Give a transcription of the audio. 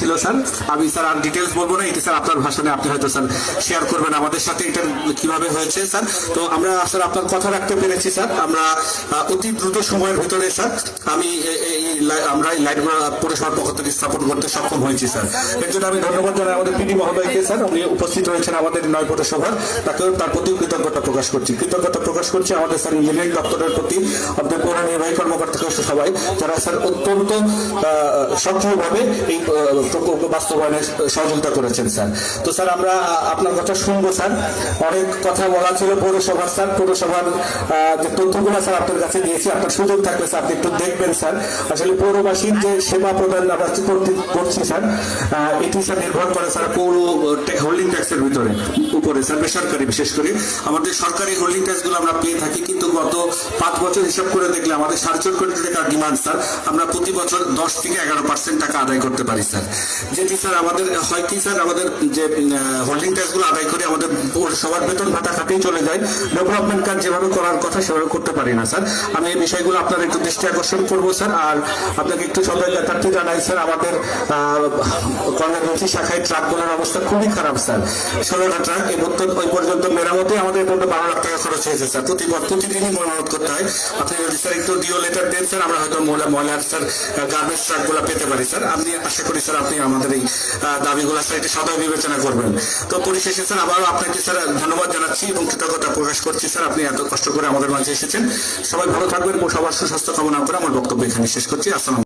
ছিল স্যার। আমি স্যার আর ডিটেলস বলবো না, এটা স্যার আপনার ভাষণে আপনি হয়তো স্যার শেয়ার করবেন আমাদের সাথে এটা কিভাবে হয়েছে স্যার। তো আমরা স্যার আপনার কথা রাখতে পেরেছি স্যার। আমরা অতি দ্রুত সময়ের ভিতরে স্যার আমরা এই লাইটগুলো পৌরসভার পক্ষ থেকে স্থাপন করতে সক্ষম হয়েছি স্যার। এর জন্য আমি ধন্যবাদ জানাই আমাদের পিডি মহোদয়কে স্যার। উনি উপস্থিত রয়েছেন আমাদের নয় পৌরসভার, তাকেও তার প্রতি কৃতজ্ঞতা প্রকাশ করছি আমাদের স্যার ইঞ্জিনিয়ারিং দপ্তরের প্রতি, আমাদের পৌর নির্বাহী কর্মকর্তা সবাই যারা স্যার অত্যন্ত সক্রিয়ভাবে এই প্রকল্প বাস্তবায়নে সহযোগিতা করেছেন স্যার। তো স্যার আমরা আপনার কথা শুনবো স্যার। অনেক কথা বলা ছিল পৌরসভার স্যার, পৌরসভার যে তথ্যগুলো স্যার আপনার কাছে দিয়েছি, আপনার সুযোগ থাকলে স্যার আপনি একটু দেখবেন স্যার। আসলে পৌরবাসীর যে সেবা প্রদান আমরা করছি স্যার, এটি স্যার নির্ভর করে স্যার পৌর হোল্ডিং ট্যাক্সের উপরে স্যার, বেসরকারি বিশেষ করে। আমাদের সরকারি হোল্ডিং ট্যাক্স গুলো আমরা পেয়ে থাকি, কিন্তু গত 5 বছর হিসাব করে দেখলে আমাদের 4.5 কোটি টাকার ডিমান্ড স্যার, আমরা প্রতি বছর 10 থেকে 11% টাকা আদায় করতে পারি স্যার। যেটি স্যার আমাদের হয় কি স্যার, আমাদের যে হোল্ডিং ট্যাক্স গুলো আদায় করে আমাদের সবার বেতন ভাতা খাতেই চলে যায়, ডেভেলপমেন্ট কাজ যেভাবে করার কথা সেভাবে করতে পারি না স্যার। আমি এই বিষয়গুলো আপনার একটু দৃষ্টি আকর্ষণ করবো স্যার। আর আপনাকে একটু সবাই ব্যাপারটি জানাই স্যার, আমাদের কর্ণাগঞ্জি শাখায় ট্রাকগুলোর অবস্থা খুবই খারাপ স্যার। 16টা ট্রাক এবং ওই পর্যন্ত মেরামতে আমাদের 12 লাখ টাকা খরচ হয়েছে স্যার। প্রতিদিনই মেরামত করতে হয়। আপনি যদি স্যার একটু ডিও লেটার দেন স্যার, আমরা হয়তো ময়লার স্যার গার্বেজ ট্রাকগুলো পেতে পারি স্যার। আমি আশা করি স্যার আপনি আমাদের এই দাবিগুলো স্যার এটা সদয় বিবেচনা করবেন। তো পরিশেষে স্যার আবারও আপনাকে স্যার ধন্যবাদ জানাচ্ছি এবং কৃতজ্ঞতা প্রকাশ করছি স্যার, আপনি এত কষ্ট করে আমাদের মাঝে এসেছেন। সবাই ভালো থাকবেন, সবার সুস্বাস্থ্য কামনা করে আমার বক্তব্য এখানে শেষ করছি। আসসালাম।